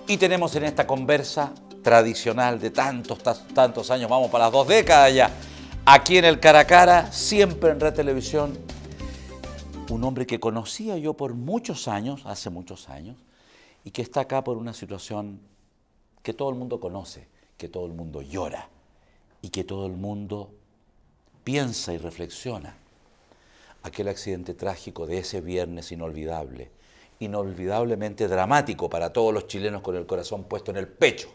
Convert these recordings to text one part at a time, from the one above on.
Y tenemos en esta conversa tradicional de tantos años, vamos para las 2 décadas ya, aquí en el Cara a Cara, siempre en Red Televisión, un hombre que conocía yo por muchos años, hace muchos años, y que está acá por una situación que todo el mundo conoce, que todo el mundo llora y que todo el mundo piensa y reflexiona. Aquel accidente trágico de ese viernes inolvidable, inolvidablemente dramático para todos los chilenos con el corazón puesto en el pecho.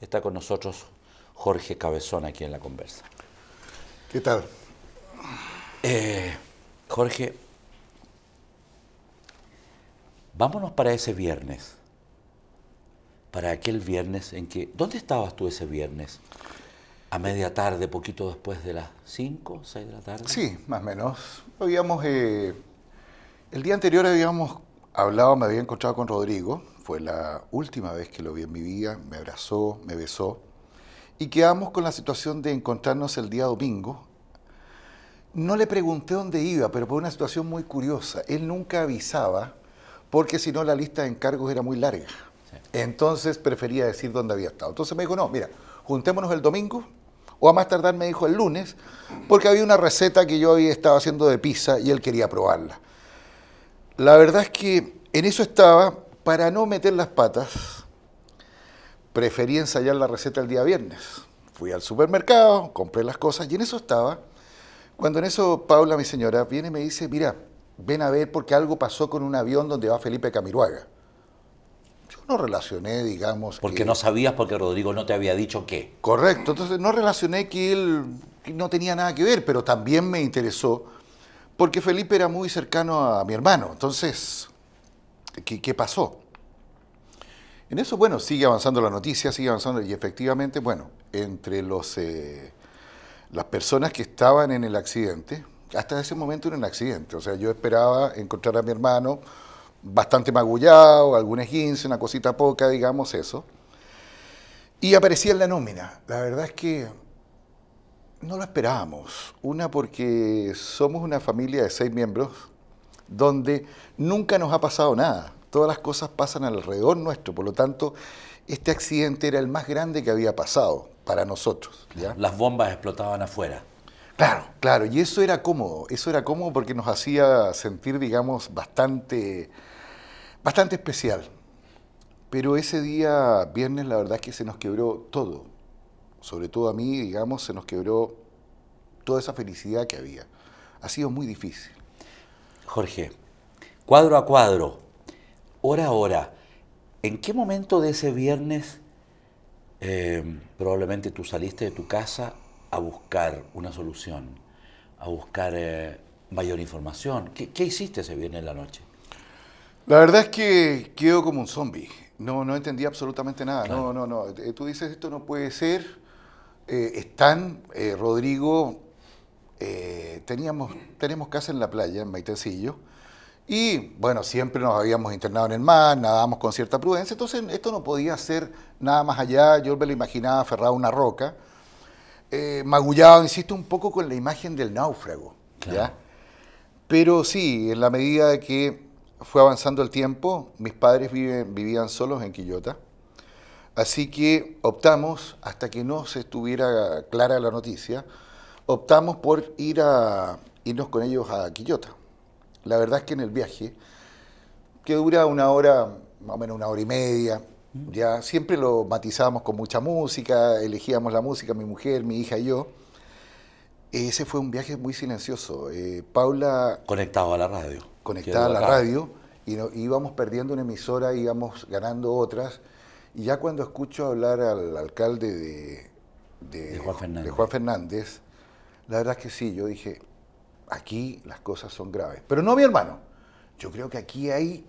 Está con nosotros Jorge Cabezón aquí en la conversa. ¿Qué tal? Jorge, vámonos para ese viernes, para aquel viernes en que... ¿Dónde estabas tú ese viernes? A media tarde, poquito después de las 5, 6 de la tarde. Sí, más o menos. Habíamos, el día anterior habíamos hablado, me había encontrado con Rodrigo, fue la última vez que lo vi en mi vida, me abrazó, me besó, y quedamos con la situación de encontrarnos el día domingo. No le pregunté dónde iba, pero por una situación muy curiosa. Él nunca avisaba, porque si no la lista de encargos era muy larga. Sí. Entonces prefería decir dónde había estado. Entonces me dijo, no, mira, juntémonos el domingo, o a más tardar me dijo el lunes, porque había una receta que yo había estado haciendo de pizza y él quería probarla. La verdad es que en eso estaba, para no meter las patas, preferí ensayar la receta el día viernes. Fui al supermercado, compré las cosas y en eso estaba, cuando en eso Paula, mi señora, viene y me dice, mira, ven a ver porque algo pasó con un avión donde va Felipe Camiroaga. Yo no relacioné, digamos... Porque no sabías, porque Rodrigo no te había dicho qué. Correcto, entonces no relacioné que él no tenía nada que ver, pero también me interesó porque Felipe era muy cercano a mi hermano. Entonces, ¿qué pasó? En eso, bueno, sigue avanzando la noticia, sigue avanzando y efectivamente, bueno, entre las personas que estaban en el accidente, hasta ese momento era un accidente, o sea, yo esperaba encontrar a mi hermano bastante magullado, algún esguince, una cosita poca, digamos, eso. Y aparecía en la nómina. La verdad es que no lo esperábamos. Una, porque somos una familia de 6 miembros donde nunca nos ha pasado nada. Todas las cosas pasan alrededor nuestro. Por lo tanto, este accidente era el más grande que había pasado para nosotros, ¿ya? Las bombas explotaban afuera. Claro, claro. Y eso era cómodo. Eso era cómodo porque nos hacía sentir, digamos, bastante especial. Pero ese día, viernes, la verdad es que se nos quebró todo. Sobre todo a mí, digamos, se nos quebró toda esa felicidad que había. Ha sido muy difícil. Jorge, cuadro a cuadro, hora a hora, ¿en qué momento de ese viernes probablemente tú saliste de tu casa a buscar una solución, a buscar mayor información? ¿Qué hiciste ese viernes en la noche? La verdad es que quedo como un zombie. No entendí absolutamente nada. Claro. No. Tú dices, esto no puede ser. Rodrigo, tenemos casa en la playa, en Maitencillo, y bueno, siempre nos habíamos internado en el mar, nadábamos con cierta prudencia, entonces esto no podía ser nada más allá. Yo me lo imaginaba aferrado a una roca, magullado, insisto, un poco con la imagen del náufrago, Claro. ¿ya? Pero sí, en la medida que fue avanzando el tiempo, mis padres vivían solos en Quillota. Así que optamos, hasta que no se estuviera clara la noticia, optamos por irnos con ellos a Quillota. La verdad es que en el viaje, que dura una hora, más o menos una hora y media, ya siempre lo matizábamos con mucha música, elegíamos la música, mi mujer, mi hija y yo. Ese fue un viaje muy silencioso. Paula... Conectado a la radio. Conectada a la radio, y íbamos perdiendo una emisora, íbamos ganando otras. Y ya cuando escucho hablar al alcalde de Juan Fernández, la verdad es que sí, yo dije, aquí las cosas son graves. Pero no mi hermano. Yo creo que aquí hay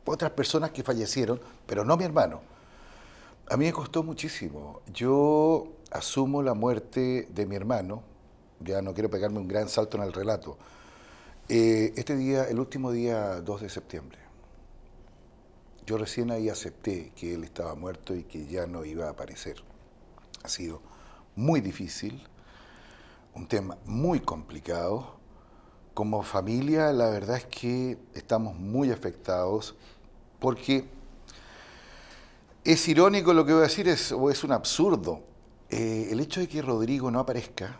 otras personas que fallecieron, pero no mi hermano. A mí me costó muchísimo. Yo asumo la muerte de mi hermano, ya no quiero pegarme un gran salto en el relato. Este día, el último día 2 de septiembre. Yo recién ahí acepté que él estaba muerto y que ya no iba a aparecer. Ha sido muy difícil, un tema muy complicado. Como familia, la verdad es que estamos muy afectados porque Es irónico lo que voy a decir, o es un absurdo. El hecho de que Rodrigo no aparezca,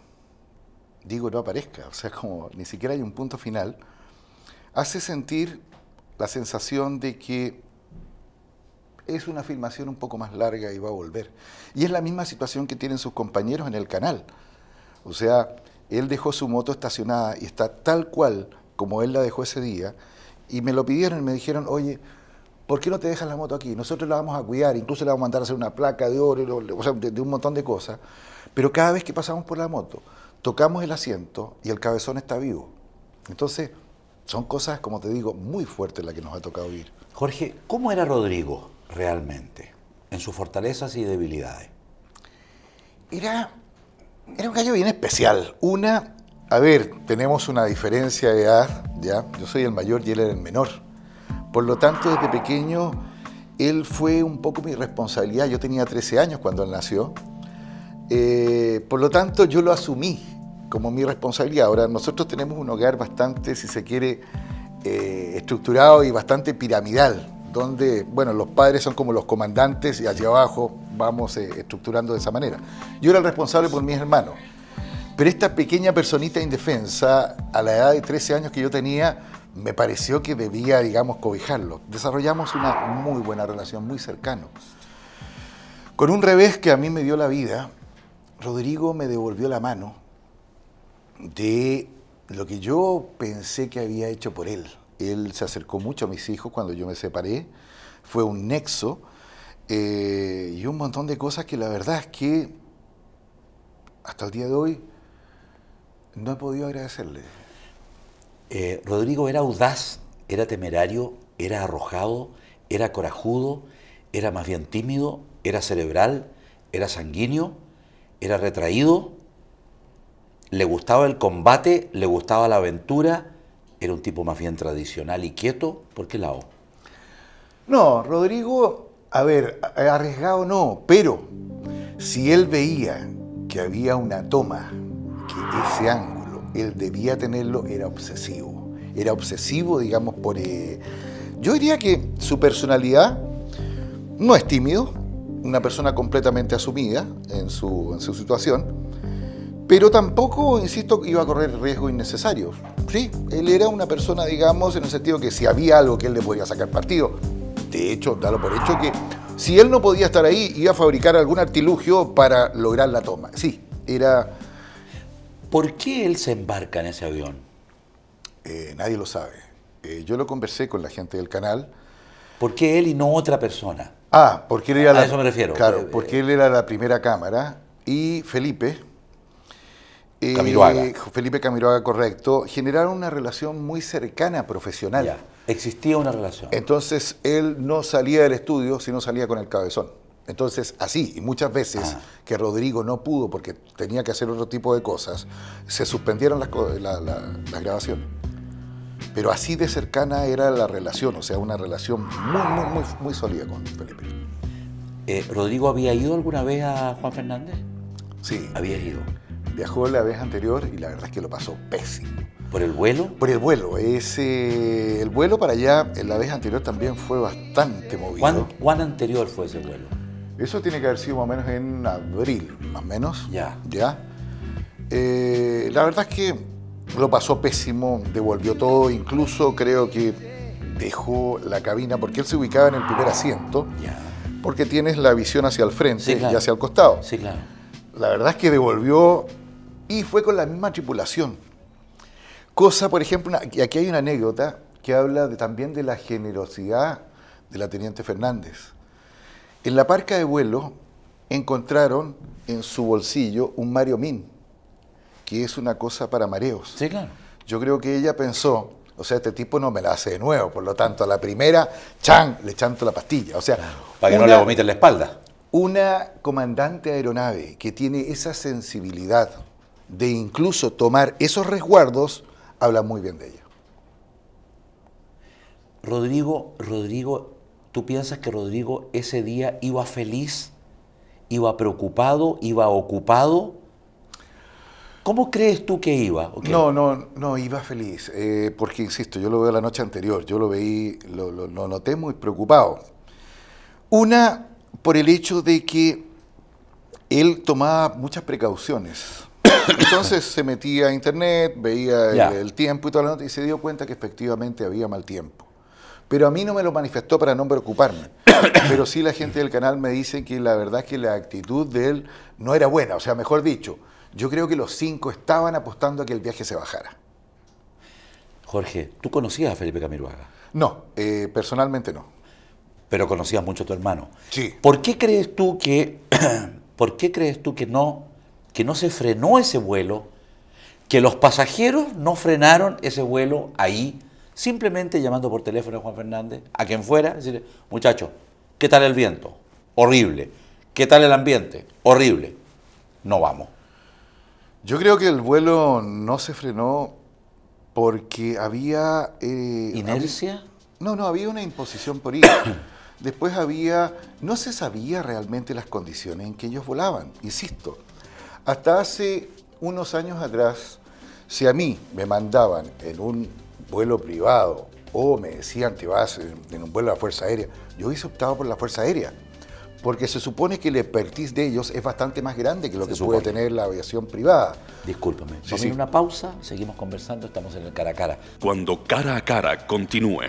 digo no aparezca, o sea, como ni siquiera hay un punto final, hace sentir la sensación de que es una filmación un poco más larga y va a volver. Y es la misma situación que tienen sus compañeros en el canal. O sea, él dejó su moto estacionada y está tal cual como él la dejó ese día, y me lo pidieron y me dijeron, oye, ¿por qué no te dejas la moto aquí? Nosotros la vamos a cuidar, incluso le vamos a mandar a hacer una placa de oro, o sea, de un montón de cosas. Pero cada vez que pasamos por la moto, tocamos el asiento y el cabezón está vivo. Entonces, son cosas, como te digo, muy fuertes las que nos ha tocado vivir. Jorge, ¿cómo era Rodrigo realmente, en sus fortalezas y debilidades? Era un gallo bien especial. A ver, tenemos una diferencia de edad, ¿ya? Yo soy el mayor y él era el menor. Por lo tanto, desde pequeño, él fue un poco mi responsabilidad. Yo tenía 13 años cuando él nació. Por lo tanto, yo lo asumí como mi responsabilidad. Ahora, nosotros tenemos un hogar bastante, si se quiere, estructurado y bastante piramidal, donde, bueno, los padres son como los comandantes y hacia abajo vamos estructurando de esa manera. Yo era el responsable por mis hermanos. Pero esta pequeña personita indefensa, a la edad de 13 años que yo tenía, me pareció que debía, digamos, cobijarlo. Desarrollamos una muy buena relación, muy cercano. Con un revés que a mí me dio la vida, Rodrigo me devolvió la mano de lo que yo pensé que había hecho por él. Él se acercó mucho a mis hijos cuando yo me separé, fue un nexo y un montón de cosas que la verdad es que hasta el día de hoy no he podido agradecerle. Rodrigo era audaz, era temerario, era arrojado, era corajudo, era más bien tímido, era cerebral, era sanguíneo, era retraído, le gustaba el combate, le gustaba la aventura, era un tipo más bien tradicional y quieto. ¿Por qué lado? No, Rodrigo, a ver, arriesgado no, pero si él veía que había una toma, que ese ángulo, él debía tenerlo, era obsesivo. Era obsesivo, digamos, por... Yo diría que su personalidad no es tímido, una persona completamente asumida en su situación, pero tampoco, insisto, iba a correr riesgos innecesarios. Sí, él era una persona, digamos, en el sentido que si había algo que él le podía sacar partido, de hecho, dalo por hecho que si él no podía estar ahí, iba a fabricar algún artilugio para lograr la toma. Sí, era... ¿Por qué él se embarca en ese avión? Nadie lo sabe. Yo lo conversé con la gente del canal. ¿Por qué él y no otra persona? Porque él era a eso me refiero. Claro, porque él era la primera cámara y Felipe... Camiroaga. Felipe Camiroaga, correcto. Generaron una relación muy cercana, profesional. Ya, existía una relación. Entonces, él no salía del estudio si no salía con el cabezón. Entonces, así, y muchas veces que Rodrigo no pudo porque tenía que hacer otro tipo de cosas, se suspendieron las grabaciones. Pero así de cercana era la relación, o sea, una relación muy sólida con Felipe. ¿Rodrigo había ido alguna vez a Juan Fernández? Sí. Había ido. Viajó la vez anterior y la verdad es que lo pasó pésimo. ¿Por el vuelo? Por el vuelo. El vuelo para allá, en la vez anterior también fue bastante movido. ¿Cuán anterior fue ese vuelo? Eso tiene que haber sido más o menos en abril, más o menos. Ya. La verdad es que lo pasó pésimo, devolvió todo, incluso creo que dejó la cabina, porque él se ubicaba en el primer asiento, porque tienes la visión hacia el frente y hacia el costado. Sí, claro. La verdad es que devolvió y fue con la misma tripulación. Cosa, por ejemplo, y aquí hay una anécdota que habla también de la generosidad de la teniente Fernández. En la parca de vuelo encontraron en su bolsillo un Mario Min, que es una cosa para mareos. Sí, claro. Yo creo que ella pensó, o sea, este tipo no me la hace de nuevo, por lo tanto, a la primera, ¡chan!, le chanto la pastilla. O sea, claro, para que no le vomiten la espalda. Una comandante aeronave que tiene esa sensibilidad de incluso tomar esos resguardos, habla muy bien de ella. Rodrigo, ¿tú piensas que Rodrigo ese día iba feliz, iba preocupado, iba ocupado? ¿Cómo crees tú que iba? Okay. No, iba feliz, porque insisto, yo lo veo la noche anterior, yo lo noté muy preocupado. por el hecho de que él tomaba muchas precauciones. Entonces se metía a internet, veía el tiempo y toda la nota y se dio cuenta que efectivamente había mal tiempo. Pero a mí no me lo manifestó para no preocuparme. Pero sí la gente del canal me dice que la verdad es que la actitud de él no era buena. O sea, mejor dicho, yo creo que los 5 estaban apostando a que el viaje se bajara. Jorge, ¿tú conocías a Felipe Camiroaga? No, personalmente no. Pero conocías mucho a tu hermano. Sí. ¿Por qué crees tú que, que no se frenó ese vuelo, que los pasajeros no frenaron ese vuelo ahí, simplemente llamando por teléfono a Juan Fernández, a quien fuera, decirle, muchacho, ¿qué tal el viento? Horrible. ¿Qué tal el ambiente? Horrible. No vamos. Yo creo que el vuelo no se frenó porque había... ¿Inercia? Había una imposición por ir. Después no se sabía realmente las condiciones en que ellos volaban, insisto. Hasta hace unos años atrás, si a mí me mandaban en un vuelo privado o me decían te vas en un vuelo de la Fuerza Aérea, yo hubiese optado por la Fuerza Aérea, porque se supone que el expertise de ellos es bastante más grande que lo que puede tener la aviación privada. Discúlpame, vamos a ir a una pausa, seguimos conversando, estamos en el Cara a Cara. Cuando Cara a Cara continúe.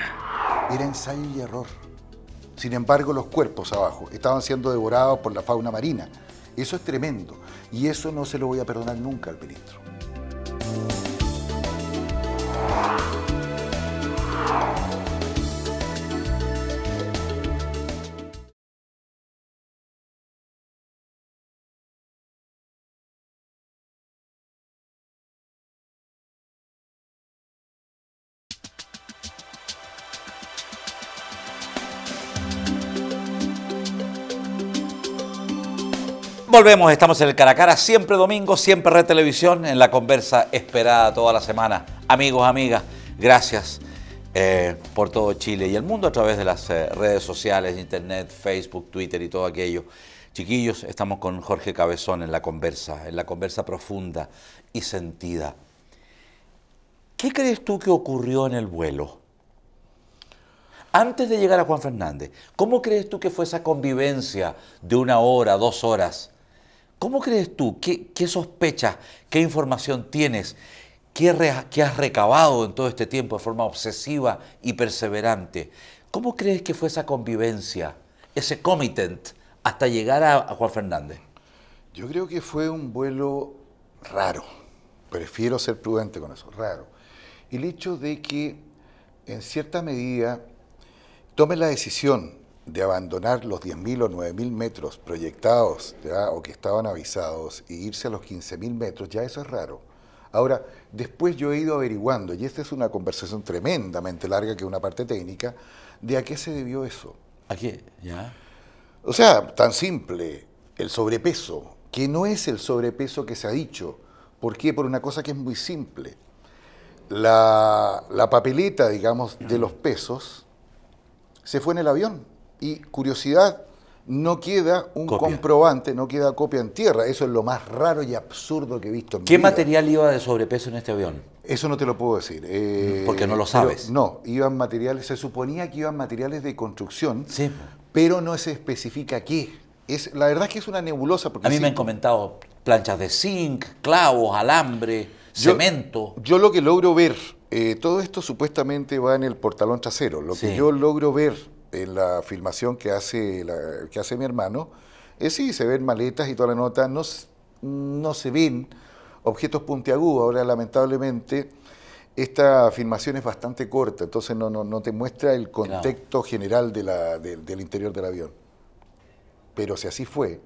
Era ensayo y error. Sin embargo, los cuerpos abajo estaban siendo devorados por la fauna marina. Eso es tremendo y eso no se lo voy a perdonar nunca al ministro. Volvemos, estamos en el Cara a Cara, siempre domingo, siempre Red Televisión, en la conversa esperada toda la semana. Amigos, amigas, gracias por todo Chile y el mundo a través de las redes sociales, internet, Facebook, Twitter y todo aquello. Chiquillos, estamos con Jorge Cabezón en la conversa profunda y sentida. ¿Qué crees tú que ocurrió en el vuelo? Antes de llegar a Juan Fernández, ¿cómo crees tú que fue esa convivencia de 1 hora, 2 horas? ¿Cómo crees tú? ¿Qué sospechas? ¿Qué información tienes? ¿Qué has recabado en todo este tiempo de forma obsesiva y perseverante? ¿Cómo crees que fue esa convivencia, ese commitment, hasta llegar a Juan Fernández? Yo creo que fue un vuelo raro. Prefiero ser prudente con eso, raro. El hecho de que, en cierta medida, tome la decisión de abandonar los 10.000 o 9.000 metros proyectados o que estaban avisados e irse a los 15.000 metros, ya eso es raro. Ahora, después yo he ido averiguando, y esta es una conversación tremendamente larga que es una parte técnica, de a qué se debió eso. ¿A qué? ¿Ya? O sea, tan simple, el sobrepeso, que no es el sobrepeso que se ha dicho. ¿Por qué? Por una cosa que es muy simple. La papeleta, digamos, de los pesos se fue en el avión. Y curiosidad, no queda un comprobante, no queda copia en tierra. Eso es lo más raro y absurdo que he visto en mi vida. ¿Qué material iba de sobrepeso en este avión? Eso no te lo puedo decir. Porque no lo sabes. No, iban materiales, se suponía que iban materiales de construcción, sí, pero no se especifica qué. La verdad es que es una nebulosa. Porque a mí me han comentado planchas de zinc, clavos, alambre, cemento. Yo lo que logro ver, todo esto supuestamente va en el portalón trasero. Lo que yo logro ver en la filmación que hace mi hermano, sí, se ven maletas y toda la nota, no se ven objetos puntiagudos. Ahora, lamentablemente, esta filmación es bastante corta, entonces no te muestra el contexto general del interior del avión. Pero si así fue,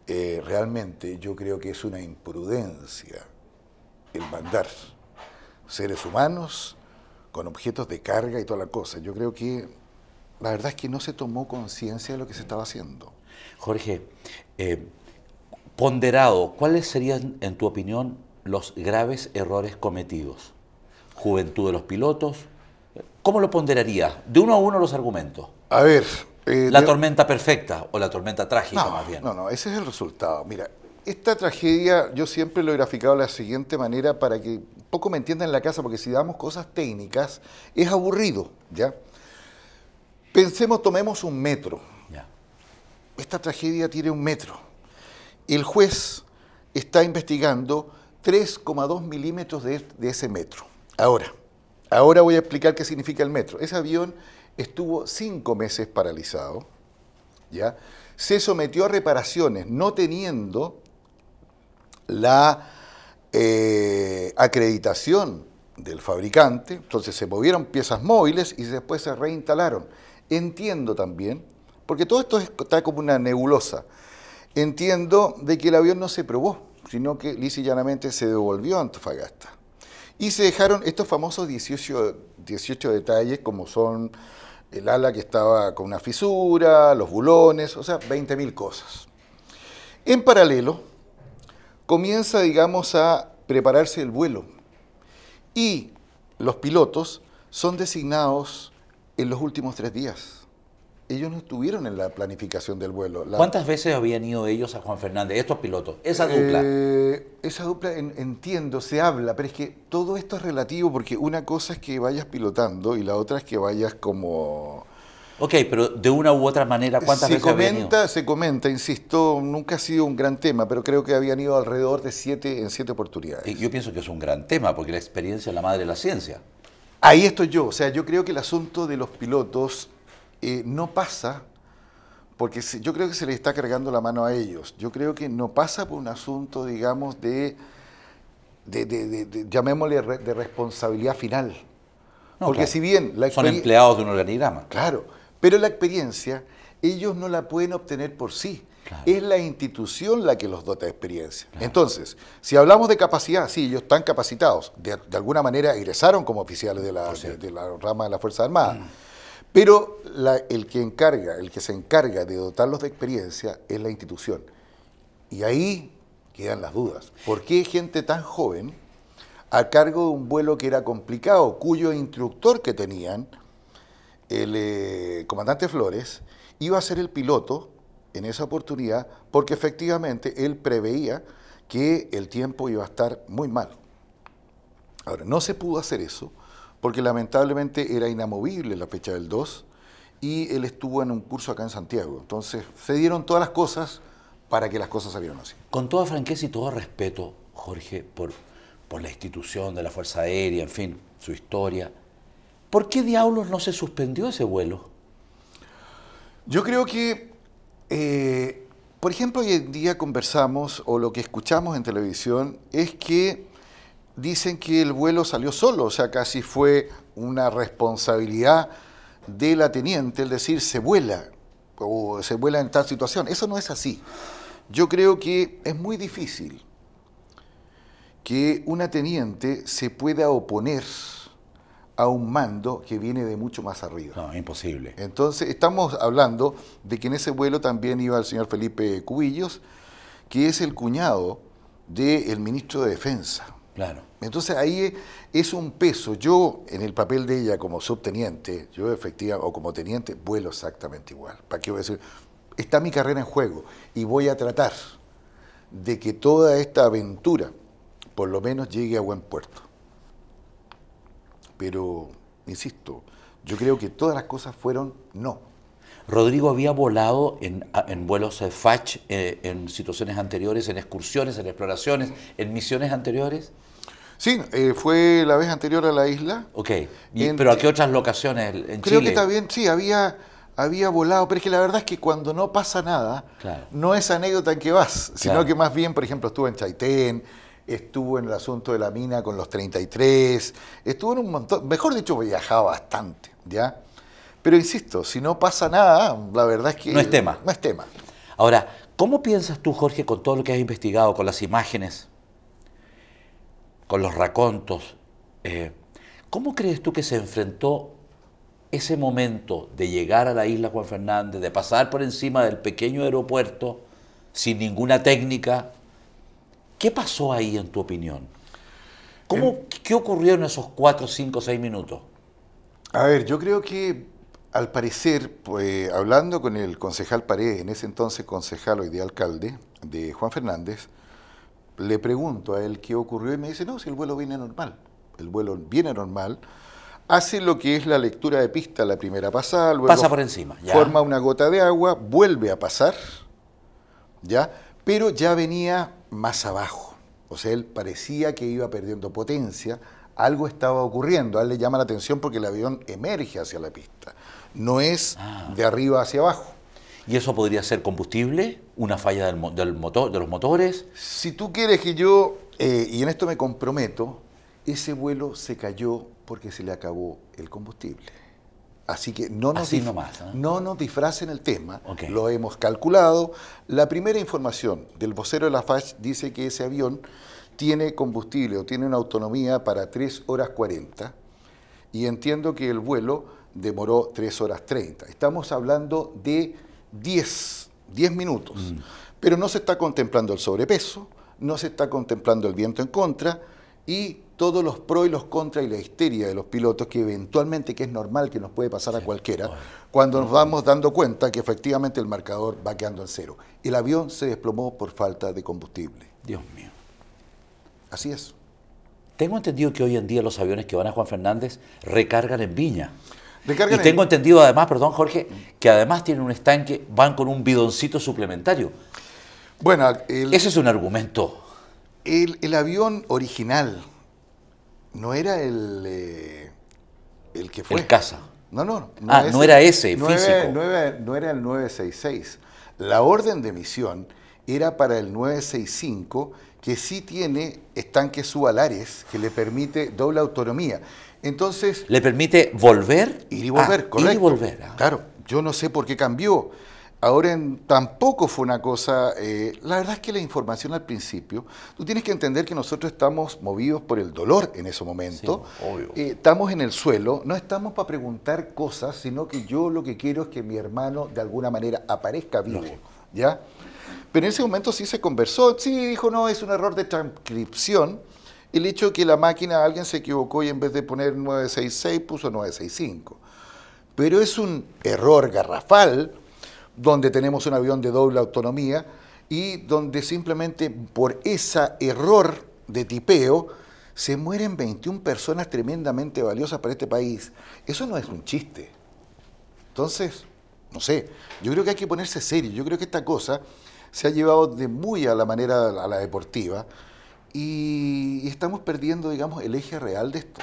realmente yo creo que es una imprudencia el mandar seres humanos con objetos de carga y toda la cosa. Yo creo que la verdad es que no se tomó conciencia de lo que se estaba haciendo. Jorge, ponderado, ¿cuáles serían, en tu opinión, los graves errores cometidos? Juventud de los pilotos, ¿cómo lo ponderarías? De 1 a 1 los argumentos. A ver... ¿La tormenta perfecta o la tormenta trágica más bien? No, ese es el resultado. Mira, esta tragedia yo siempre lo he graficado de la siguiente manera para que un poco me entiendan en la casa, porque si damos cosas técnicas es aburrido, ¿ya? Tomemos un metro. Ya. esta tragedia tiene 1 metro. El juez está investigando 3,2 milímetros de ese metro. Ahora voy a explicar qué significa el metro. Ese avión estuvo 5 meses paralizado, ¿ya? Se sometió a reparaciones, no teniendo la acreditación del fabricante, entonces se movieron piezas móviles y después se reinstalaron. Entiendo también, porque todo esto está como una nebulosa, entiendo de que el avión no se probó, sino que lisa y llanamente se devolvió a Antofagasta. Y se dejaron estos famosos 18 detalles, como son el ala que estaba con una fisura, los bulones, o sea, 20.000 cosas. En paralelo, comienza, digamos, a prepararse el vuelo. Y los pilotos son designados en los últimos 3 días. Ellos no estuvieron en la planificación del vuelo. ¿Cuántas veces habían ido ellos a Juan Fernández, estos pilotos? Esa dupla. Esa dupla, entiendo, se habla, pero es que todo esto es relativo porque una cosa es que vayas pilotando y la otra es que vayas como... Ok, pero de una u otra manera, ¿cuántas veces habían ido? Se comenta, insisto, nunca ha sido un gran tema, pero creo que habían ido alrededor de 7 oportunidades. Y yo pienso que es un gran tema, porque la experiencia es la madre de la ciencia. Ahí estoy yo, o sea, yo creo que el asunto de los pilotos no pasa, porque yo creo que se les está cargando la mano a ellos, yo creo que no pasa por un asunto, digamos, llamémosle, de responsabilidad final. No, porque claro, si bien... son empleados de un organigrama. Claro, pero la experiencia ellos no la pueden obtener por sí. Claro. Es la institución la que los dota de experiencia. Claro. Entonces, si hablamos de capacidad, sí, ellos están capacitados. De alguna manera egresaron como oficiales de la rama de la Fuerza Armada. Pero el que se encarga de dotarlos de experiencia es la institución. Y ahí quedan las dudas. ¿Por qué gente tan joven, a cargo de un vuelo que era complicado, cuyo instructor que tenían, el comandante Flores, iba a ser el piloto en esa oportunidad, porque efectivamente él preveía que el tiempo iba a estar muy mal? Ahora, no se pudo hacer eso, porque lamentablemente era inamovible la fecha del 2, y él estuvo en un curso acá en Santiago. Entonces, se dieron todas las cosas para que las cosas salieran así. Con toda franqueza y todo respeto, Jorge, por la institución de la Fuerza Aérea, en fin, su historia, ¿por qué diablos no se suspendió ese vuelo? Yo creo que, por ejemplo, hoy en día conversamos, o lo que escuchamos en televisión, es que dicen que el vuelo salió solo, o sea, casi fue una responsabilidad de la teniente, el decir, se vuela, o se vuela en tal situación. Eso no es así. Yo creo que es muy difícil que una teniente se pueda oponer a un mando que viene de mucho más arriba. No, imposible. Entonces, estamos hablando de que en ese vuelo también iba el señor Felipe Cubillos, que es el cuñado del ministro de Defensa. Claro. Entonces ahí es un peso. Yo, en el papel de ella como subteniente, yo efectivamente, o como teniente, vuelo exactamente igual. ¿Para qué voy a decir? Está mi carrera en juego y voy a tratar de que toda esta aventura, por lo menos, llegue a buen puerto. Pero, insisto, yo creo que todas las cosas fueron no. Rodrigo había volado en vuelos FACH en situaciones anteriores, en excursiones, en exploraciones, en misiones anteriores. Sí, fue la vez anterior a la isla. Ok, ¿pero a qué otras locaciones en Chile? Creo que también, sí, había volado, pero es que la verdad es que cuando no pasa nada, claro, no es anécdota en que vas, sino claro, que más bien, por ejemplo, estuvo en Chaitén, estuvo en el asunto de la mina con los 33, estuvo en un montón, mejor dicho, viajaba bastante, ¿ya? Pero insisto, si no pasa nada, la verdad es que... No es tema. No es tema. Ahora, ¿cómo piensas tú, Jorge, con todo lo que has investigado, con las imágenes, con los racontos, cómo crees tú que se enfrentó ese momento de llegar a la isla Juan Fernández, de pasar por encima del pequeño aeropuerto sin ninguna técnica? ¿Qué pasó ahí, en tu opinión? ¿Qué ocurrió en esos 4, 5, 6 minutos? A ver, yo creo que, al parecer, pues, hablando con el concejal Paredes, en ese entonces concejal, hoy día alcalde, de Juan Fernández, le pregunto a él qué ocurrió y me dice, no, si el vuelo viene normal. El vuelo viene normal. hace lo que es la lectura de pista la primera pasada, luego Pasa por encima, ya. forma una gota de agua, vuelve a pasar, ¿ya? Pero ya venía más abajo. O sea, él parecía que iba perdiendo potencia, algo estaba ocurriendo, a él le llama la atención porque el avión emerge hacia la pista, no es de arriba hacia abajo. ¿Y eso podría ser combustible? ¿Una falla del motor, de los motores? Si tú quieres que yo, y en esto me comprometo, ese vuelo se cayó porque se le acabó el combustible. Así que no nos, Así nomás, ¿eh? No nos disfracen el tema, Ok. lo hemos calculado. La primera información del vocero de la FACH dice que ese avión tiene combustible o tiene una autonomía para 3 horas 40 y entiendo que el vuelo demoró 3 horas 30. Estamos hablando de 10 minutos, pero no se está contemplando el sobrepeso, no se está contemplando el viento en contra y todos los pros y los contras y la histeria de los pilotos, que eventualmente, que es normal que nos puede pasar a cualquiera, cuando nos vamos dando cuenta que efectivamente el marcador va quedando en cero. El avión se desplomó por falta de combustible. Dios mío. Así es. Tengo entendido que hoy en día los aviones que van a Juan Fernández recargan en Viña. Recargan Y tengo en- entendido además, perdón Jorge, que además tienen un estanque, van con un bidoncito suplementario. Bueno, Ese es un argumento. el avión original no era el que fue. El caza. No, no. No era ese, no físico. No era el 966. La orden de misión era para el 965, que sí tiene estanques subalares, que le permite doble autonomía. Entonces, ¿Le permite volver? ir y volver, correcto. Ir y volver. Claro, yo no sé por qué cambió. Ahora tampoco fue una cosa, la verdad es que la información al principio, tú tienes que entender que nosotros estamos movidos por el dolor en ese momento. Sí, obvio. Estamos en el suelo, no estamos para preguntar cosas, sino que yo lo que quiero es que mi hermano de alguna manera aparezca vivo, ¿ya? Pero en ese momento sí se conversó, sí dijo, no, es un error de transcripción, el hecho de que la máquina, alguien se equivocó y en vez de poner 966 puso 965. Pero es un error garrafal, donde tenemos un avión de doble autonomía y donde simplemente por ese error de tipeo se mueren 21 personas tremendamente valiosas para este país. Eso no es un chiste. Entonces, no sé, yo creo que hay que ponerse serio. Yo creo que esta cosa se ha llevado de muy a la manera a la deportiva y estamos perdiendo, digamos, el eje real de esto,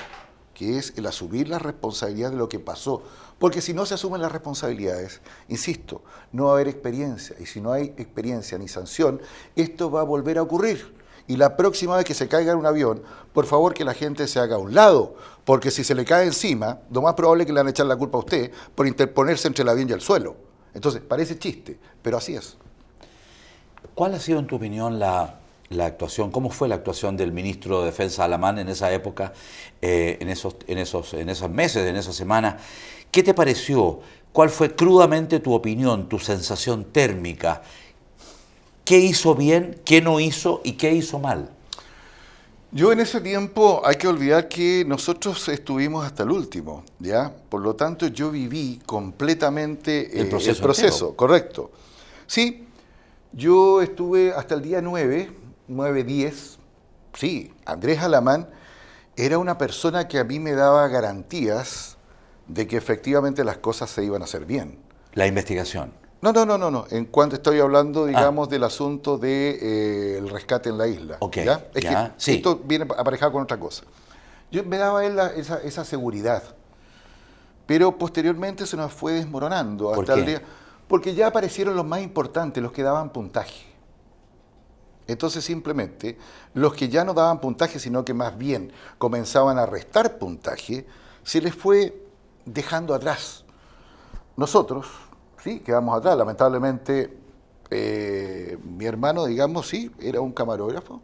que es el asumir la responsabilidad de lo que pasó. Porque si no se asumen las responsabilidades, insisto, no va a haber experiencia. Y si no hay experiencia ni sanción, esto va a volver a ocurrir. Y la próxima vez que se caiga en un avión, por favor que la gente se haga a un lado. Porque si se le cae encima, lo más probable es que le van a echar la culpa a usted por interponerse entre el avión y el suelo. Entonces, parece chiste, pero así es. ¿Cuál ha sido, en tu opinión, la actuación, cómo fue la actuación del ministro de Defensa Alamán en esa época, en esos meses, en esa semana? ¿Qué te pareció? ¿Cuál fue crudamente tu opinión, tu sensación térmica? ¿Qué hizo bien, qué no hizo y qué hizo mal? Yo en ese tiempo, hay que olvidar que nosotros estuvimos hasta el último, ¿ya? Por lo tanto, yo viví completamente El proceso entero. Correcto. Sí, yo estuve hasta el día 9-10. Sí, Andrés Alamán era una persona que a mí me daba garantías de que efectivamente las cosas se iban a hacer bien. La investigación. No. En cuanto estoy hablando, digamos, del asunto de el rescate en la isla. Ok, ¿Ya? Es ya, que sí. esto viene aparejado con otra cosa. Yo me daba él esa seguridad. Pero posteriormente se nos fue desmoronando ¿Por hasta el qué? día. Porque ya aparecieron los más importantes, los que daban puntaje. Entonces simplemente los que ya no daban puntaje, sino que más bien comenzaban a restar puntaje, se les fue dejando atrás. Nosotros, sí, quedamos atrás. Lamentablemente, mi hermano, digamos, sí, era un camarógrafo,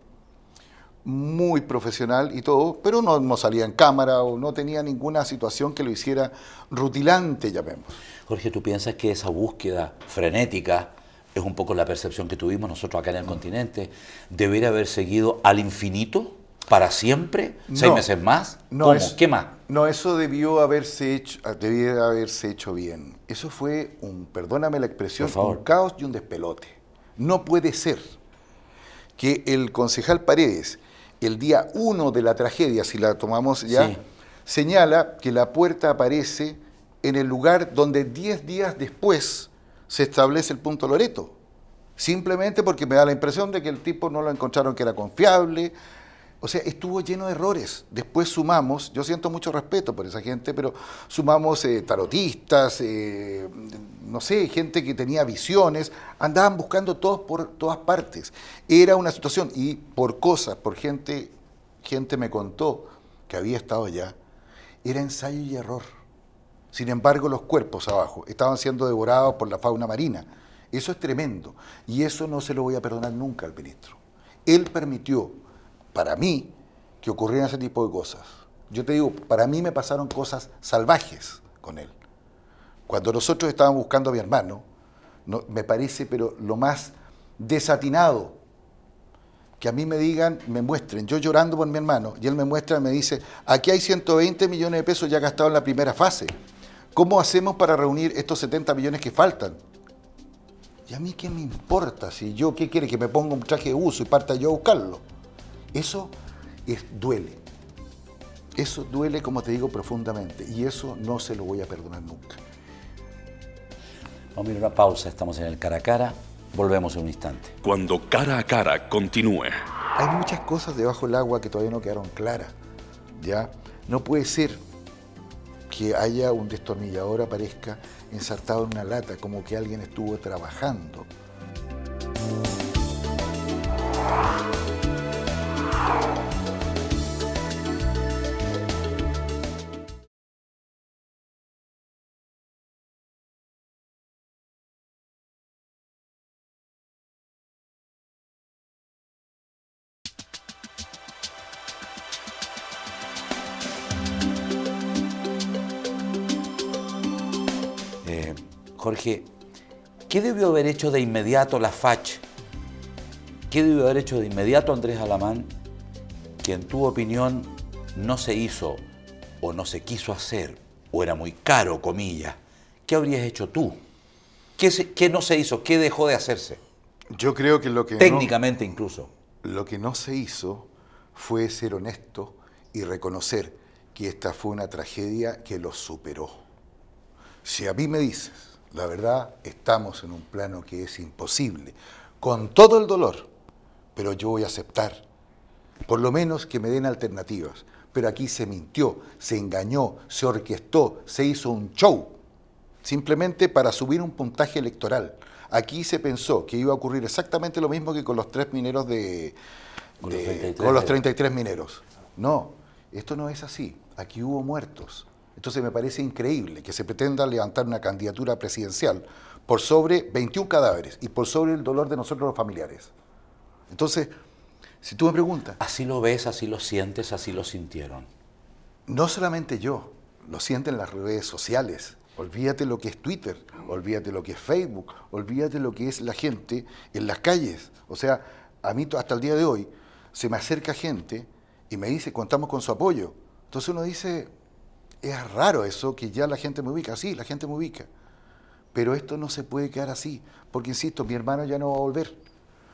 muy profesional y todo, pero no salía en cámara o no tenía ninguna situación que lo hiciera rutilante, llamemos. Jorge, ¿tú piensas que esa búsqueda frenética es un poco la percepción que tuvimos nosotros acá en el continente? ¿Debería haber seguido al infinito, para siempre, 6 meses más? ¿Cómo? ¿Qué más? No, eso debió haberse hecho bien. Eso fue perdóname la expresión, Por favor. un caos y un despelote. No puede ser que el concejal Paredes, el día 1 de la tragedia, si la tomamos ya, Sí. señala que la puerta aparece en el lugar donde 10 días después se establece el punto Loreto. Simplemente porque me da la impresión de que el tipo no lo encontraron que era confiable. O sea, estuvo lleno de errores. Después sumamos, yo siento mucho respeto por esa gente, pero sumamos tarotistas, no sé, gente que tenía visiones, andaban buscando todos por todas partes. Era una situación, y por cosas, por gente me contó que había estado allá, era ensayo y error. Sin embargo, los cuerpos abajo estaban siendo devorados por la fauna marina. Eso es tremendo, y eso no se lo voy a perdonar nunca al ministro. Él permitió, para mí, que ocurrieran ese tipo de cosas. Yo te digo, para mí me pasaron cosas salvajes con él. Cuando nosotros estábamos buscando a mi hermano, no, me parece, pero lo más desatinado, que a mí me digan, me muestren, yo llorando por mi hermano, y él me muestra y me dice, aquí hay 120 millones de pesos ya gastados en la primera fase. ¿Cómo hacemos para reunir estos 70 millones que faltan? ¿Y a mí qué me importa? Si yo, ¿qué quiere? Que me ponga un traje de uso y parta yo a buscarlo. Eso duele. Eso duele, como te digo, profundamente. Y eso no se lo voy a perdonar nunca. Vamos a ir a una pausa. Estamos en el Cara a Cara. Volvemos en un instante. Cuando Cara a Cara continúe. Hay muchas cosas debajo del agua que todavía no quedaron claras. ¿Ya? No puede ser que haya un destornillador aparezca ensartado en una lata, como que alguien estuvo trabajando. Jorge, ¿qué debió haber hecho de inmediato la FACH? ¿Qué debió haber hecho de inmediato Andrés Alamán, que en tu opinión no se hizo o no se quiso hacer, o era muy caro, comillas? ¿Qué habrías hecho tú? ¿Qué no se hizo? ¿Qué dejó de hacerse? Yo creo que lo que técnicamente incluso. Lo que no se hizo fue ser honesto y reconocer que esta fue una tragedia que lo superó. Si a mí me dices, la verdad, estamos en un plano que es imposible, con todo el dolor, pero yo voy a aceptar, por lo menos que me den alternativas. Pero aquí se mintió, se engañó, se orquestó, se hizo un show, simplemente para subir un puntaje electoral. Aquí se pensó que iba a ocurrir exactamente lo mismo que con los 3 mineros con los 33 mineros. No, esto no es así. Aquí hubo muertos. Entonces me parece increíble que se pretenda levantar una candidatura presidencial por sobre 21 cadáveres y por sobre el dolor de nosotros los familiares. Entonces, si tú me preguntas... ¿Así lo ves, así lo sientes, así lo sintieron? No solamente yo, lo sienten las redes sociales. Olvídate lo que es Twitter, olvídate lo que es Facebook, olvídate lo que es la gente en las calles. O sea, a mí hasta el día de hoy se me acerca gente y me dice, contamos con su apoyo. Entonces uno dice, es raro eso, que ya la gente me ubica. Sí, la gente me ubica. Pero esto no se puede quedar así, porque insisto, mi hermano ya no va a volver.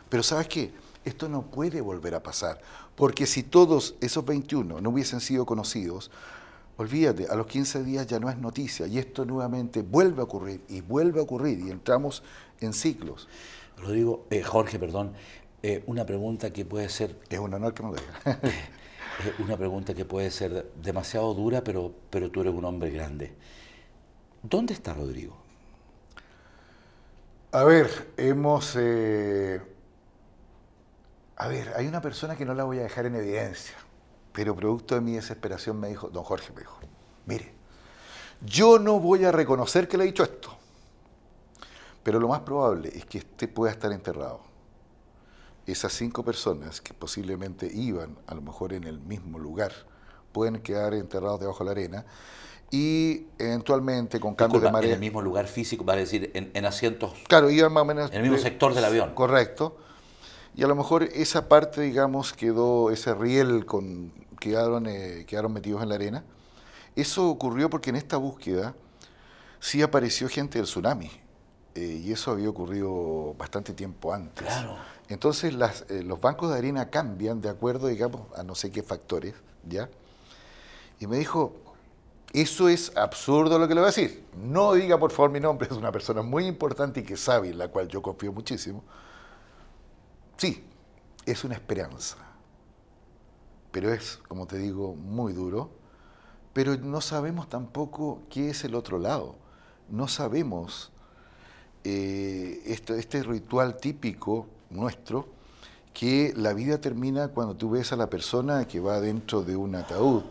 Pero ¿sabes qué? Esto no puede volver a pasar, porque si todos esos 21 no hubiesen sido conocidos, olvídate, a los 15 días ya no es noticia, y esto nuevamente vuelve a ocurrir, y entramos en ciclos. Rodrigo, Jorge, perdón, una pregunta que puede ser... Es un honor que me lo diga. Una pregunta que puede ser demasiado dura, pero tú eres un hombre grande. ¿Dónde está Rodrigo? A ver, hay una persona que no la voy a dejar en evidencia, pero producto de mi desesperación me dijo, don Jorge me dijo, mire, yo no voy a reconocer que le he dicho esto, pero lo más probable es que este pueda estar enterrado. Esas 5 personas que posiblemente iban a lo mejor en el mismo lugar pueden quedar enterrados debajo de la arena y eventualmente con cambios de marea... En el mismo lugar físico, vale decir, en asientos... Claro, iban más o menos... En el mismo sector del avión. Correcto. Y a lo mejor esa parte, digamos, quedó, ese riel quedaron metidos en la arena. Eso ocurrió porque en esta búsqueda sí apareció gente del tsunami. Y eso había ocurrido bastante tiempo antes. Claro. Entonces los bancos de arena cambian de acuerdo, digamos, a no sé qué factores, ¿ya? Y me dijo, eso es absurdo lo que le voy a decir. No diga por favor mi nombre, es una persona muy importante y que sabe, en la cual yo confío muchísimo. Sí, es una esperanza. Pero es, como te digo, muy duro. Pero no sabemos tampoco qué es el otro lado. No sabemos este ritual típico nuestro, que la vida termina cuando tú ves a la persona que va dentro de un ataúd.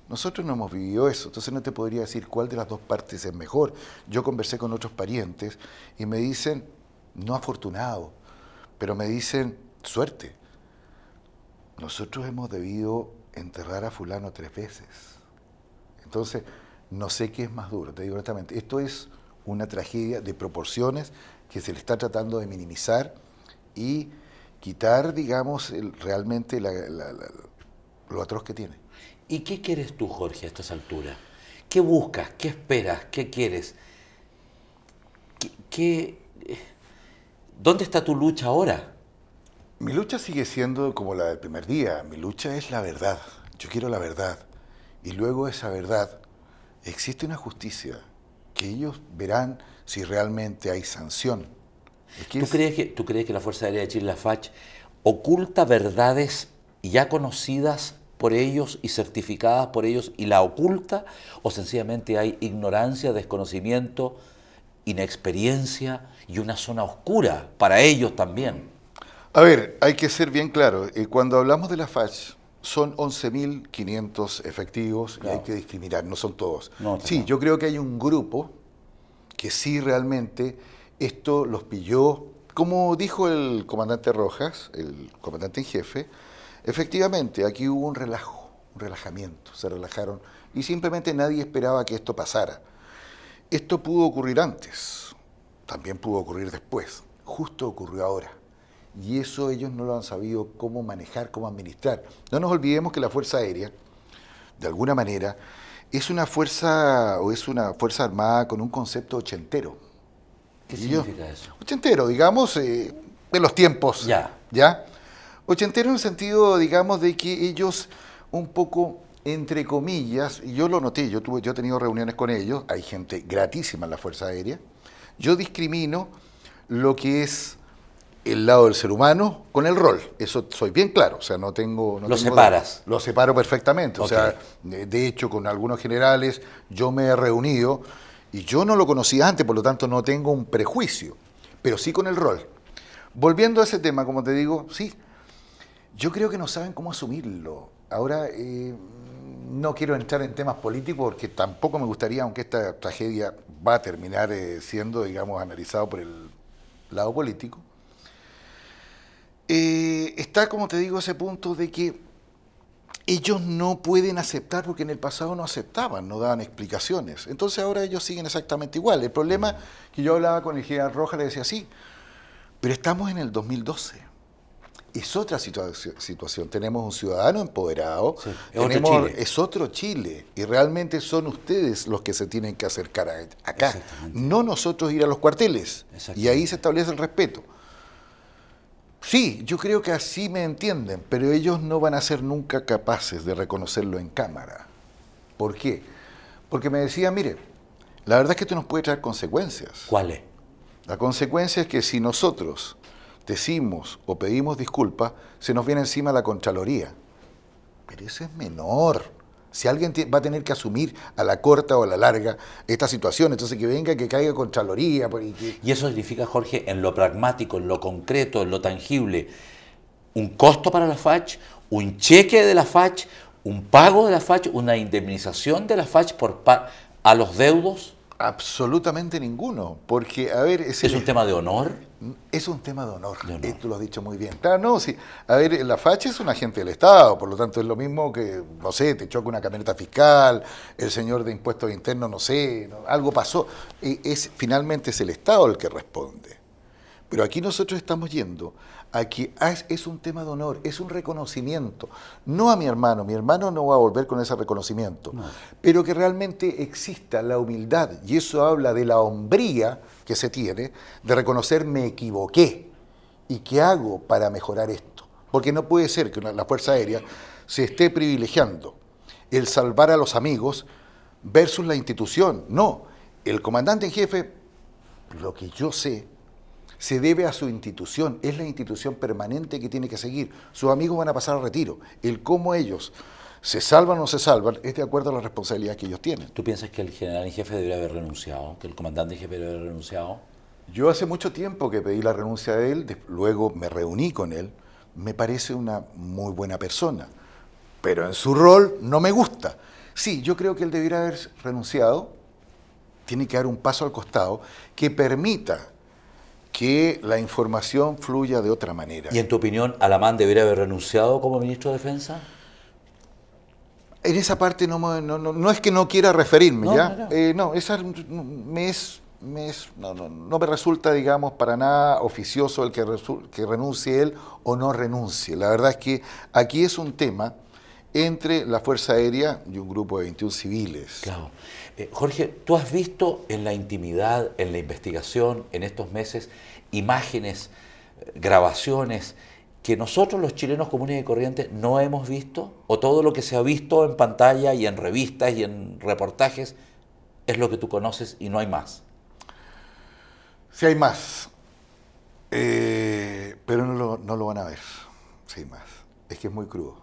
Nosotros no hemos vivido eso, entonces no te podría decir cuál de las dos partes es mejor. Yo conversé con otros parientes y me dicen, no afortunado, pero me dicen, suerte. Nosotros hemos debido enterrar a fulano 3 veces. Entonces, no sé qué es más duro, te digo honestamente. Esto es una tragedia de proporciones que se le está tratando de minimizar y quitar, digamos, realmente lo atroz que tiene. ¿Y qué quieres tú, Jorge, a estas alturas? ¿Qué buscas? ¿Qué esperas? ¿Qué quieres? ¿Dónde está tu lucha ahora? Mi lucha sigue siendo como la del primer día. Mi lucha es la verdad. Yo quiero la verdad. Y luego de esa verdad, existe una justicia que ellos verán si realmente hay sanción. ¿Tú crees que la Fuerza Aérea de Chile, la FACH, oculta verdades ya conocidas por ellos y certificadas por ellos y la oculta, o sencillamente hay ignorancia, desconocimiento, inexperiencia y una zona oscura para ellos también? A ver, hay que ser bien claro. Cuando hablamos de la FACH, son 11.500 efectivos y hay que discriminar, no son todos. Sí, yo creo que hay un grupo que sí realmente esto los pilló, como dijo el comandante Rojas, el comandante en jefe, efectivamente aquí hubo un relajo, un relajamiento, se relajaron y simplemente nadie esperaba que esto pasara. Esto pudo ocurrir antes, también pudo ocurrir después, justo ocurrió ahora. Y eso ellos no lo han sabido cómo manejar, cómo administrar. No nos olvidemos que la Fuerza Aérea, de alguna manera, es una fuerza armada con un concepto ochentero. ¿Qué significa eso? Ochentero, digamos, de los tiempos. ¿Ya? Ochentero en el sentido, digamos, de que ellos un poco, entre comillas, y yo lo noté, yo he tenido reuniones con ellos, hay gente gratísima en la Fuerza Aérea, yo discrimino lo que es el lado del ser humano con el rol, eso soy bien claro, o sea, ¿Lo separas? Lo separo perfectamente, Okay. O sea, de hecho con algunos generales yo me he reunido y yo no lo conocía antes, por lo tanto no tengo un prejuicio, pero sí con el rol. Volviendo a ese tema, como te digo, sí, yo creo que no saben cómo asumirlo. Ahora, no quiero entrar en temas políticos porque tampoco me gustaría, aunque esta tragedia va a terminar siendo, digamos, analizado por el lado político. Está, como te digo, ese punto de que ellos no pueden aceptar porque en el pasado no aceptaban, no daban explicaciones. Entonces ahora ellos siguen exactamente igual. El problema que yo hablaba con el general Rojas, le decía sí, pero estamos en el 2012. Es otra situación. Tenemos un ciudadano empoderado, sí, es otro Chile, y realmente son ustedes los que se tienen que acercar acá, no nosotros ir a los cuarteles, y ahí se establece el respeto. Sí, yo creo que así me entienden, pero ellos no van a ser nunca capaces de reconocerlo en cámara. ¿Por qué? Porque me decían, mire, la verdad es que esto nos puede traer consecuencias. ¿Cuáles? La consecuencia es que si nosotros decimos o pedimos disculpas, se nos viene encima la Contraloría. Pero eso es menor. Si alguien va a tener que asumir a la corta o a la larga esta situación, entonces que venga, que caiga Contraloría. Y eso significa, Jorge, en lo pragmático, en lo concreto, en lo tangible, un costo para la FACH, un cheque de la FACH, un pago de la FACH, una indemnización de la FACH a los deudos. Absolutamente ninguno, porque, a ver... ¿Es un tema de honor? Es un tema de honor, tú lo has dicho muy bien. Claro, no, sí. A ver, la FACH es un agente del Estado, por lo tanto es lo mismo que, no sé, te choca una camioneta fiscal, el señor de impuestos internos, no sé, algo pasó. Finalmente es el Estado el que responde. Pero aquí nosotros estamos yendo a que es un tema de honor, es un reconocimiento. No a mi hermano no va a volver con ese reconocimiento, pero que realmente exista la humildad, y eso habla de la hombría que se tiene, de reconocer me equivoqué, y qué hago para mejorar esto. Porque no puede ser que la Fuerza Aérea se esté privilegiando el salvar a los amigos versus la institución. No, el comandante en jefe, lo que yo sé, se debe a su institución, es la institución permanente que tiene que seguir. Sus amigos van a pasar al retiro. El cómo ellos se salvan o no se salvan es de acuerdo a la responsabilidad que ellos tienen. ¿Tú piensas que el general en jefe debería haber renunciado, que el comandante en jefe debería haber renunciado? Yo hace mucho tiempo que pedí la renuncia de él, luego me reuní con él, me parece una muy buena persona, pero en su rol no me gusta. Sí, yo creo que él debiera haber renunciado, tiene que dar un paso al costado que permita que la información fluya de otra manera. ¿Y en tu opinión, Alamán debería haber renunciado como ministro de Defensa? En esa parte no es que no quiera referirme, No, ¿ya? no. Esa no me resulta, digamos, para nada oficioso el que renuncie él o no renuncie. La verdad es que aquí es un tema entre la Fuerza Aérea y un grupo de 21 civiles. Claro. Jorge, ¿tú has visto en la intimidad, en la investigación, en estos meses, imágenes, grabaciones que nosotros los chilenos comunes y corrientes no hemos visto? ¿O todo lo que se ha visto en pantalla y en revistas y en reportajes es lo que tú conoces y no hay más? Sí hay más, pero no lo van a ver, sí hay más. Es que es muy crudo.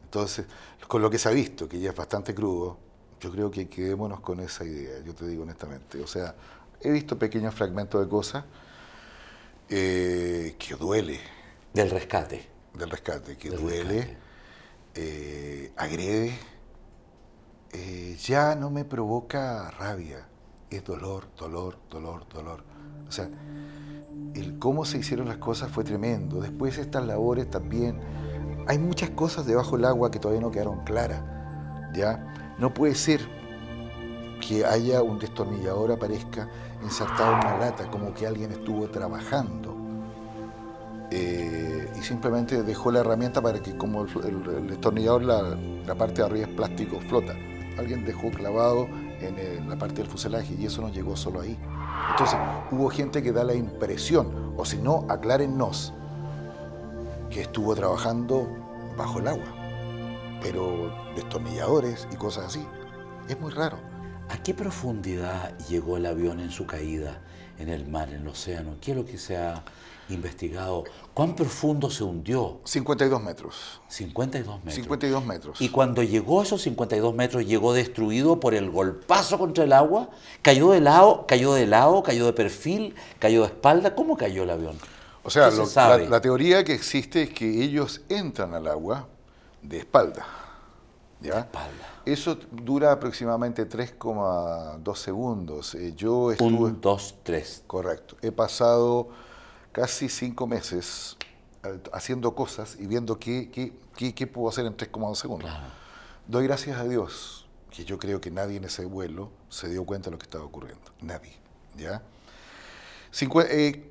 Entonces, con lo que se ha visto, que ya es bastante crudo, yo creo que quedémonos con esa idea, yo te digo honestamente. O sea, he visto pequeños fragmentos de cosas que duele. Del rescate. Del rescate, que Del duele, rescate. agrede, ya no me provoca rabia, es dolor. O sea, el cómo se hicieron las cosas fue tremendo. Después estas labores también, hay muchas cosas debajo del agua que todavía no quedaron claras, ¿ya? No puede ser que haya un destornillador aparezca ensartado en una lata, como que alguien estuvo trabajando. Y simplemente dejó la herramienta para que, como el destornillador, la parte de arriba es plástico, flota. Alguien dejó clavado en la parte del fuselaje y eso no llegó solo ahí. Entonces hubo gente que da la impresión, o si no, aclárennos, que estuvo trabajando bajo el agua, pero destornilladores y cosas así. Es muy raro. ¿A qué profundidad llegó el avión en su caída en el mar, en el océano? ¿Qué es lo que se ha investigado? ¿Cuán profundo se hundió? 52 metros. 52 metros. 52 metros. Y cuando llegó a esos 52 metros, llegó destruido por el golpazo contra el agua, cayó de lado, cayó de perfil, cayó de espalda. ¿Cómo cayó el avión? O sea, ¿Qué se sabe? la teoría que existe es que ellos entran al agua de espalda. ¿Ya? De espalda. Eso dura aproximadamente 3,2 segundos. Yo estuve... 1, 2, 3. Correcto. He pasado casi 5 meses haciendo cosas y viendo qué puedo hacer en 3,2 segundos. Claro. Doy gracias a Dios, que yo creo que nadie en ese vuelo se dio cuenta de lo que estaba ocurriendo. Nadie. ¿Ya?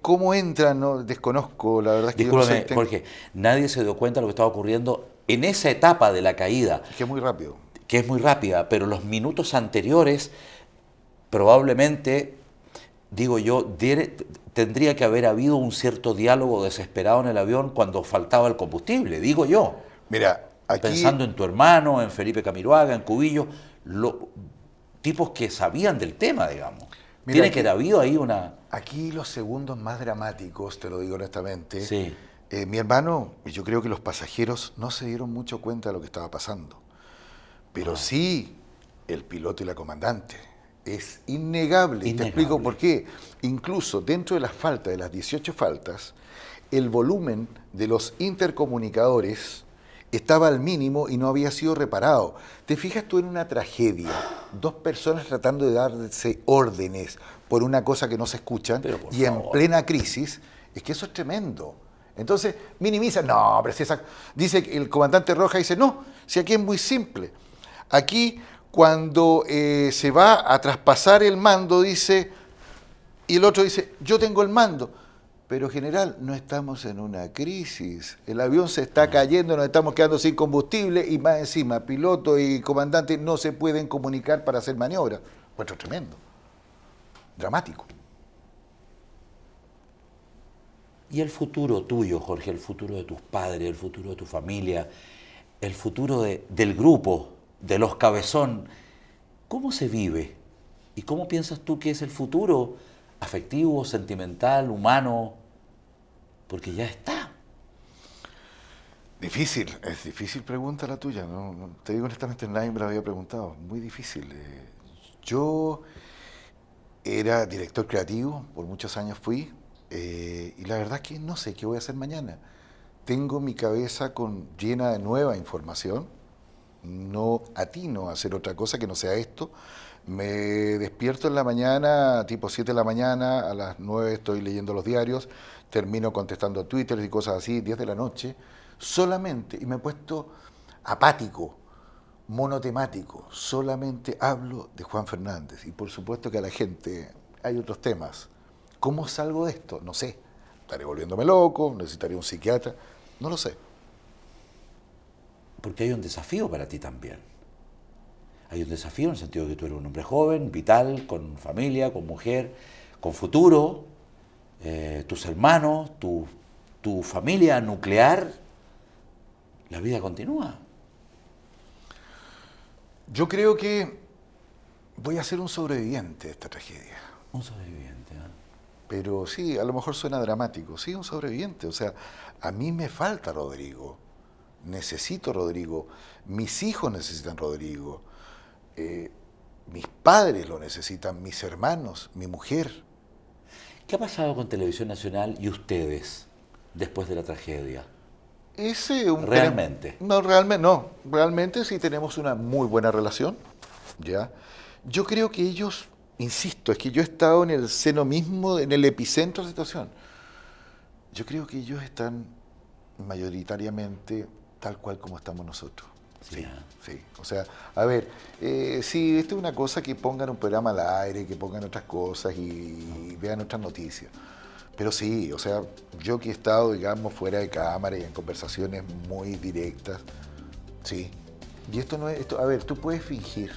¿Cómo entran? No, desconozco, la verdad es que Discúlpame, yo no sé, Jorge, nadie se dio cuenta de lo que estaba ocurriendo en esa etapa de la caída, que es muy rápido. que es muy rápida, pero los minutos anteriores probablemente, digo yo, tendría que haber habido un cierto diálogo desesperado en el avión cuando faltaba el combustible, digo yo. Mira, aquí... Pensando en tu hermano, en Felipe Camiroaga, en Cubillo, tipos que sabían del tema, digamos. Mira, Tiene aquí- que haber habido ahí una... Aquí los segundos más dramáticos, te lo digo honestamente. Sí. Mi hermano, y yo creo que los pasajeros no se dieron mucho cuenta de lo que estaba pasando. Pero sí, el piloto y la comandante. Es innegable. Y te explico por qué. Incluso dentro de las faltas, de las 18 faltas, el volumen de los intercomunicadores estaba al mínimo y no había sido reparado. ¿Te fijas tú en una tragedia? Dos personas tratando de darse órdenes por una cosa que no se escuchan y en plena crisis. Es que eso es tremendo. Entonces, minimizan. No, pero si esa... Dice el comandante Roja, dice, no, si aquí es muy simple. Aquí, cuando se va a traspasar el mando, dice, y el otro dice, yo tengo el mando. Pero general, no estamos en una crisis. El avión se está cayendo, nos estamos quedando sin combustible y más encima, piloto y comandante no se pueden comunicar para hacer maniobras. Bueno, tremendo. Dramático. Y el futuro tuyo, Jorge, el futuro de tus padres, el futuro de tu familia, el futuro del grupo, de los Cabezón, ¿cómo se vive? ¿Y cómo piensas tú que es el futuro afectivo, sentimental, humano? Porque ya está. Difícil, es difícil pregunta la tuya, te digo honestamente, nadie me la había preguntado, muy difícil. Yo era director creativo, por muchos años fui, y la verdad es que no sé qué voy a hacer mañana. Tengo mi cabeza llena de nueva información, no atino a hacer otra cosa que no sea esto. Me despierto en la mañana, tipo 7 de la mañana, a las 9 estoy leyendo los diarios, termino contestando Twitter y cosas así, 10 de la noche, solamente, y me he puesto apático, monotemático, solamente hablo de Juan Fernández. Y por supuesto que a la gente hay otros temas. ¿Cómo salgo de esto? No sé. Estaré volviéndome loco, necesitaría un psiquiatra, no lo sé. Porque hay un desafío para ti también. Hay un desafío en el sentido de que tú eres un hombre joven, vital, con familia, con mujer, con futuro, tus hermanos, tu familia nuclear. La vida continúa. Yo creo que voy a ser un sobreviviente de esta tragedia. Un sobreviviente, ¿eh? Pero sí, a lo mejor suena dramático. Sí, un sobreviviente. O sea, a mí me falta Rodrigo. Necesito Rodrigo. Mis hijos necesitan Rodrigo. Mis padres lo necesitan, mis hermanos, mi mujer. ¿Qué ha pasado con Televisión Nacional y ustedes después de la tragedia? ¿Realmente? Realmente sí tenemos una muy buena relación, ¿ya? Yo creo que ellos, insisto, es que yo he estado en el seno mismo, en el epicentro de la situación. Yo creo que ellos están mayoritariamente tal cual como estamos nosotros. Sí, sí. O sea, a ver, sí, esto es una cosa que pongan un programa al aire, que pongan otras cosas y vean otras noticias. Pero sí, o sea, yo que he estado, digamos, fuera de cámara y en conversaciones muy directas, sí. Y esto no es, esto, a ver, tú puedes fingir,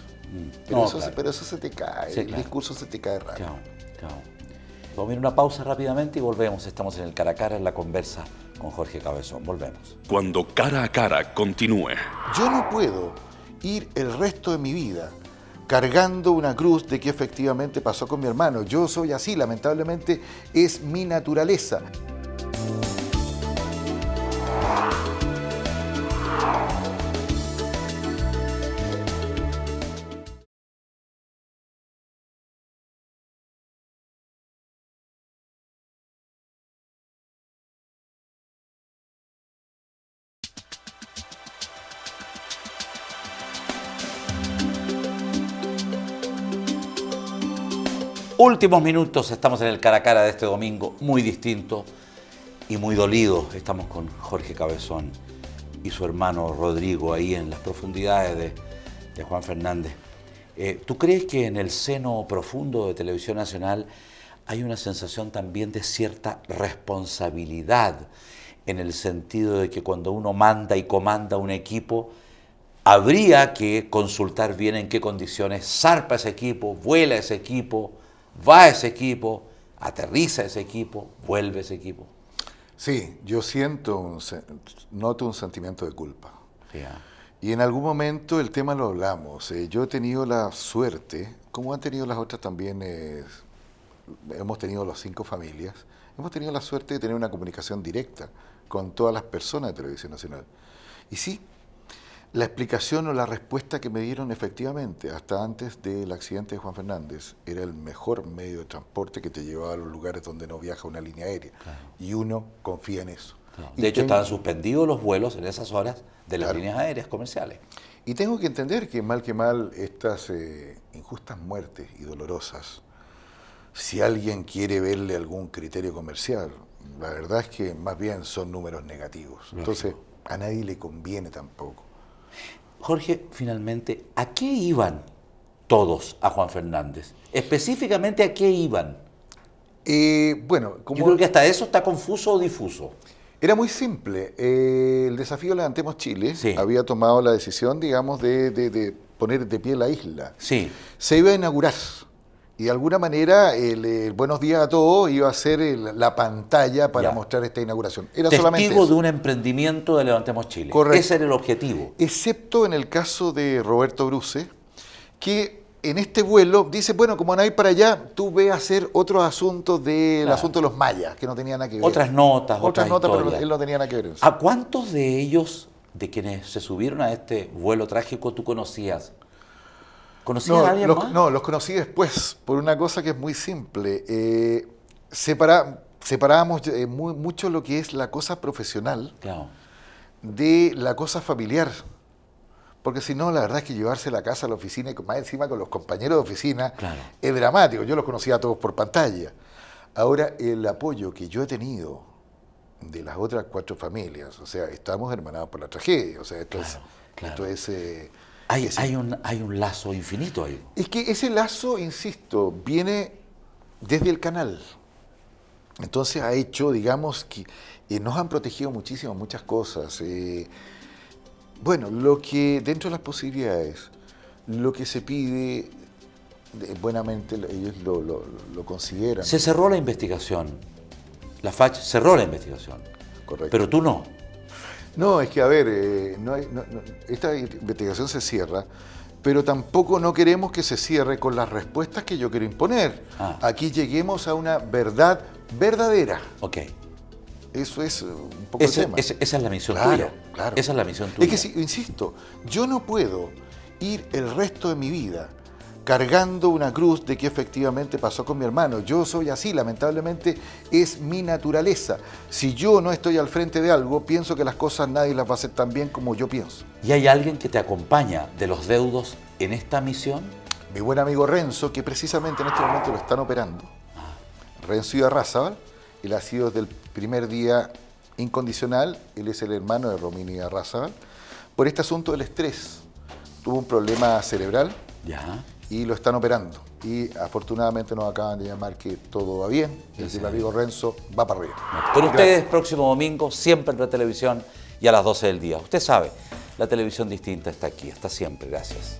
pero, pero eso se te cae, sí, el discurso se te cae rápido. Claro. Vamos a ir a una pausa rápidamente y volvemos. Estamos en el Cara a Cara, en la conversa con Jorge Cabezón. Volvemos. Cuando Cara a Cara continúe. Yo no puedo ir el resto de mi vida cargando una cruz de que efectivamente pasó con mi hermano. Yo soy así, lamentablemente es mi naturaleza. Últimos minutos, estamos en el Cara a Cara de este domingo, muy distinto y muy dolido. Estamos con Jorge Cabezón y su hermano Rodrigo ahí en las profundidades de Juan Fernández. ¿Tú crees que en el seno profundo de Televisión Nacional hay una sensación también de cierta responsabilidad, en el sentido de que cuando uno manda y comanda un equipo, habría que consultar bien en qué condiciones zarpa ese equipo, vuela ese equipo, va ese equipo, aterriza ese equipo, vuelve ese equipo? Sí, yo noto un sentimiento de culpa. Yeah. Y en algún momento el tema lo hablamos. Yo he tenido la suerte, como han tenido las otras también, hemos tenido las 5 familias, hemos tenido la suerte de tener una comunicación directa con todas las personas de Televisión Nacional. Y sí, la explicación o la respuesta que me dieron efectivamente, hasta antes del accidente de Juan Fernández, era el mejor medio de transporte que te llevaba a los lugares donde no viaja una línea aérea. Claro. Y uno confía en eso. Claro. De hecho, estaban suspendidos los vuelos en esas horas de las líneas aéreas comerciales. Y tengo que entender que mal, estas injustas muertes y dolorosas, si alguien quiere verle algún criterio comercial, la verdad es que más bien son números negativos. Lógico. Entonces, a nadie le conviene tampoco. Jorge, finalmente, ¿a qué iban todos a Juan Fernández? Específicamente, ¿a qué iban? Bueno, como... Yo creo que hasta eso está confuso o difuso. Era muy simple. El desafío Levantemos Chile había tomado la decisión, digamos, de poner de pie la isla. Sí. Se iba a inaugurar Y de alguna manera el Buenos Días a Todos iba a ser la pantalla para Ya. mostrar esta inauguración. Era solamente Testigo eso. de un emprendimiento de Levantemos Chile. Correcto. Ese era el objetivo. Excepto en el caso de Roberto Bruce, que en este vuelo dice, bueno, como van a ir para allá, tú ve a hacer otros asuntos del Claro. asunto de los mayas, que no tenían nada que ver. Otras notas, Otras notas, pero historias. él no tenía nada que ver en eso. ¿A cuántos de ellos, de quienes se subieron a este vuelo trágico, tú conocías? ¿Conocías a alguien más? No, los conocí después, por una cosa que es muy simple. Separábamos mucho lo que es la cosa profesional Claro. de la cosa familiar. Porque si no, la verdad es que llevarse la casa a la oficina y más encima con los compañeros de oficina Claro. es dramático. Yo los conocía a todos por pantalla. Ahora, el apoyo que yo he tenido de las otras 4 familias, o sea, estamos hermanados por la tragedia. O sea, esto Claro. es... Hay un lazo infinito ahí. Es que ese lazo, insisto, viene desde el canal. Entonces ha hecho, digamos, que nos han protegido muchísimo muchas cosas. Bueno, lo que dentro de las posibilidades, lo que se pide, buenamente ellos lo consideran. Se cerró la investigación. La FACH cerró la investigación. Correcto. Pero tú no. No, es que, a ver, esta investigación se cierra, pero tampoco no queremos que se cierre con las respuestas que yo quiero imponer. Ah. Aquí lleguemos a una verdad verdadera. Ok. Eso es un poco el tema. Esa es la misión Claro, tuya. claro. Esa es la misión tuya. Es que, insisto, yo no puedo ir el resto de mi vida cargando una cruz de que efectivamente pasó con mi hermano. Yo soy así, lamentablemente es mi naturaleza. Si yo no estoy al frente de algo, pienso que las cosas nadie las va a hacer tan bien como yo pienso. ¿Y hay alguien que te acompaña de los deudos en esta misión? Mi buen amigo Renzo, que precisamente en este momento lo están operando. Renzo Iarrázaval, él ha sido desde el primer día incondicional, él es el hermano de Romina Iarrázaval, por este asunto del estrés. Tuvo un problema cerebral Ya. y lo están operando. Y afortunadamente nos acaban de llamar que todo va bien, y el amigo Renzo va para arriba. Con Gracias. ustedes, próximo domingo, siempre en Red Televisión y a las 12 del día. Usted sabe, la televisión distinta está aquí, está siempre. Gracias.